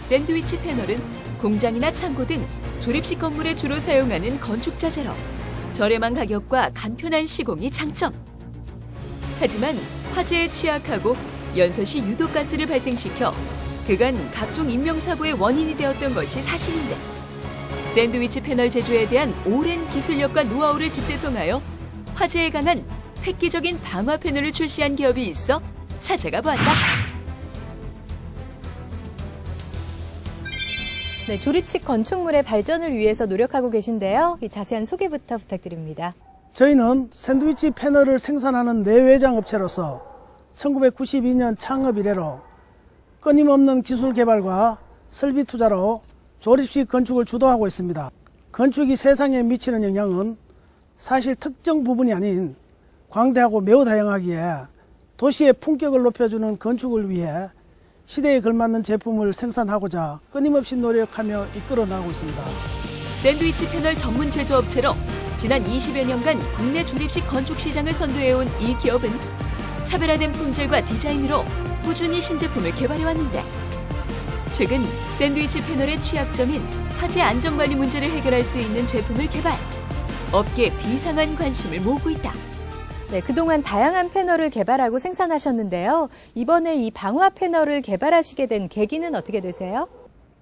샌드위치 패널은 공장이나 창고 등 조립식 건물에 주로 사용하는 건축 자재로 저렴한 가격과 간편한 시공이 장점. 하지만 화재에 취약하고 연소시 유독가스를 발생시켜 그간 각종 인명사고의 원인이 되었던 것이 사실인데, 샌드위치 패널 제조에 대한 오랜 기술력과 노하우를 집대성하여 화재에 강한 획기적인 방화 패널을 출시한 기업이 있어 찾아가 보았다. 네, 조립식 건축물의 발전을 위해서 노력하고 계신데요. 이 자세한 소개부터 부탁드립니다. 저희는 샌드위치 패널을 생산하는 내외장 업체로서 1992년 창업 이래로 끊임없는 기술 개발과 설비 투자로 조립식 건축을 주도하고 있습니다. 건축이 세상에 미치는 영향은 사실 특정 부분이 아닌 광대하고 매우 다양하기에 도시의 품격을 높여주는 건축을 위해 시대에 걸맞는 제품을 생산하고자 끊임없이 노력하며 이끌어 나가고 있습니다. 샌드위치 패널 전문 제조업체로 지난 20여 년간 국내 조립식 건축 시장을 선도해온 이 기업은 차별화된 품질과 디자인으로 꾸준히 신제품을 개발해왔는데, 최근 샌드위치 패널의 취약점인 화재 안전관리 문제를 해결할 수 있는 제품을 개발, 업계에 비상한 관심을 모으고 있다. 네, 그동안 다양한 패널을 개발하고 생산하셨는데요. 이번에 이 방화 패널을 개발하시게 된 계기는 어떻게 되세요?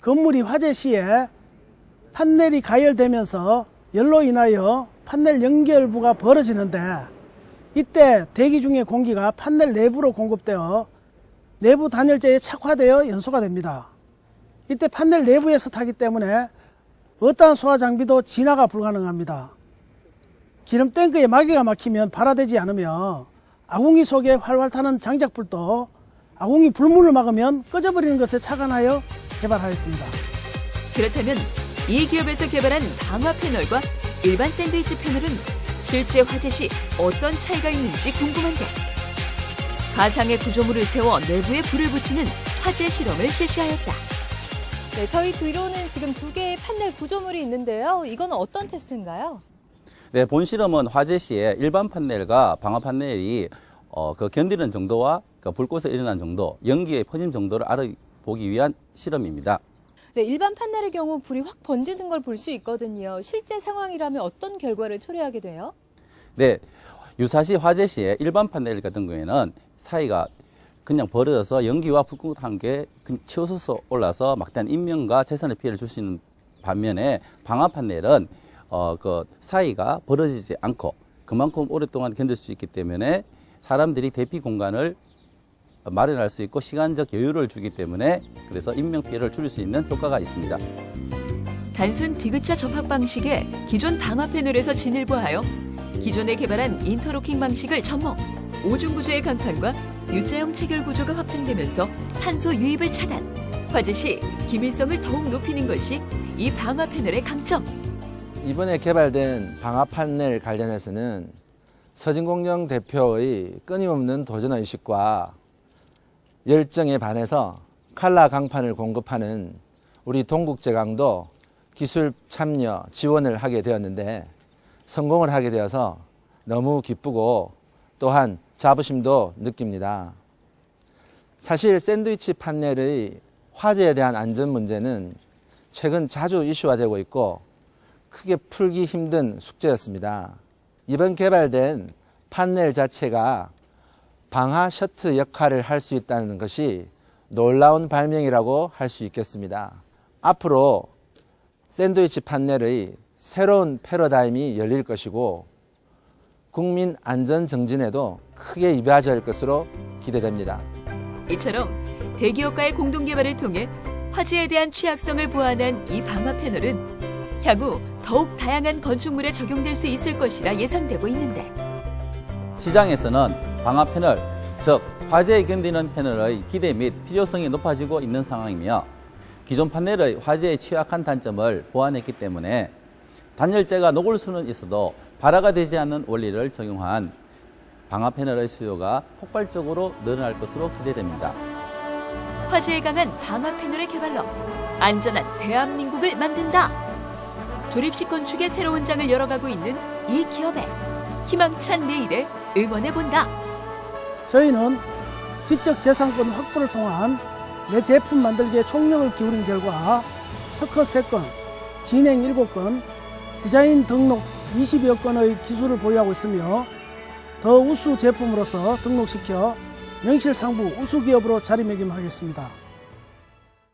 건물이 화재 시에 판넬이 가열되면서 열로 인하여 판넬 연결부가 벌어지는데, 이때 대기 중의 공기가 판넬 내부로 공급되어 내부 단열재에 착화되어 연소가 됩니다. 이때 판넬 내부에서 타기 때문에 어떠한 소화 장비도 진화가 불가능합니다. 기름 탱크에 마개가 막히면 발화되지 않으며 아궁이 속에 활활 타는 장작불도 아궁이 불문을 막으면 꺼져버리는 것에 착안하여 개발하였습니다. 그렇다면 이 기업에서 개발한 방화 패널과 일반 샌드위치 패널은 실제 화재 시 어떤 차이가 있는지 궁금한데, 가상의 구조물을 세워 내부에 불을 붙이는 화재 실험을 실시하였다. 네, 저희 뒤로는 지금 두 개의 판넬 구조물이 있는데요. 이건 어떤 테스트인가요? 네, 본 실험은 화재 시에 일반 판넬과 방화 판넬이 견디는 정도와 불꽃에 일어난 정도, 연기의 퍼짐 정도를 알아보기 위한 실험입니다. 네, 일반 판넬의 경우 불이 확 번지는 걸 볼 수 있거든요. 실제 상황이라면 어떤 결과를 초래하게 돼요? 네, 유사시 화재 시에 일반 판넬 같은 경우에는 사이가 그냥 벌어져서 연기와 불꽃 함께 치솟아서 올라서 막대한 인명과 재산의 피해를 줄 수 있는 반면에 방화 판넬은 그 사이가 벌어지지 않고 그만큼 오랫동안 견딜 수 있기 때문에 사람들이 대피 공간을 마련할 수 있고 시간적 여유를 주기 때문에 그래서 인명 피해를 줄일 수 있는 효과가 있습니다. 단순 디귿자 접합 방식의 기존 방화 패널에서 진일보하여 기존에 개발한 인터로킹 방식을 접목, 오중 구조의 강판과 U자형 체결 구조가 확장되면서 산소 유입을 차단, 화재 시 기밀성을 더욱 높이는 것이 이 방화 패널의 강점. 이번에 개발된 방화 판넬 관련해서는 서진공정 대표의 끊임없는 도전의식과 열정에 반해서 칼라 강판을 공급하는 우리 동국제강도 기술 참여 지원을 하게 되었는데 성공을 하게 되어서 너무 기쁘고 또한 자부심도 느낍니다. 사실 샌드위치 판넬의 화재에 대한 안전 문제는 최근 자주 이슈화되고 있고 크게 풀기 힘든 숙제였습니다. 이번 개발된 판넬 자체가 방화 셔트 역할을 할 수 있다는 것이 놀라운 발명이라고 할 수 있겠습니다. 앞으로 샌드위치 판넬의 새로운 패러다임이 열릴 것이고 국민 안전 정진에도 크게 이바지할 것으로 기대됩니다. 이처럼 대기업과의 공동 개발을 통해 화재에 대한 취약성을 보완한 이 방화 패널은 향후 더욱 다양한 건축물에 적용될 수 있을 것이라 예상되고 있는데, 시장에서는 방화 패널, 즉 화재에 견디는 패널의 기대 및 필요성이 높아지고 있는 상황이며 기존 판넬의 화재에 취약한 단점을 보완했기 때문에 단열재가 녹을 수는 있어도 발화가 되지 않는 원리를 적용한 방화 패널의 수요가 폭발적으로 늘어날 것으로 기대됩니다. 화재에 강한 방화 패널의 개발로 안전한 대한민국을 만든다. 조립식 건축의 새로운 장을 열어가고 있는 이 기업의 희망찬 내일에 응원해본다. 저희는 지적재산권 확보를 통한 내 제품 만들기에 총력을 기울인 결과 특허 3건, 진행 7건, 디자인 등록 20여 건의 기술을 보유하고 있으며 더 우수 제품으로서 등록시켜 명실상부 우수기업으로 자리매김하겠습니다.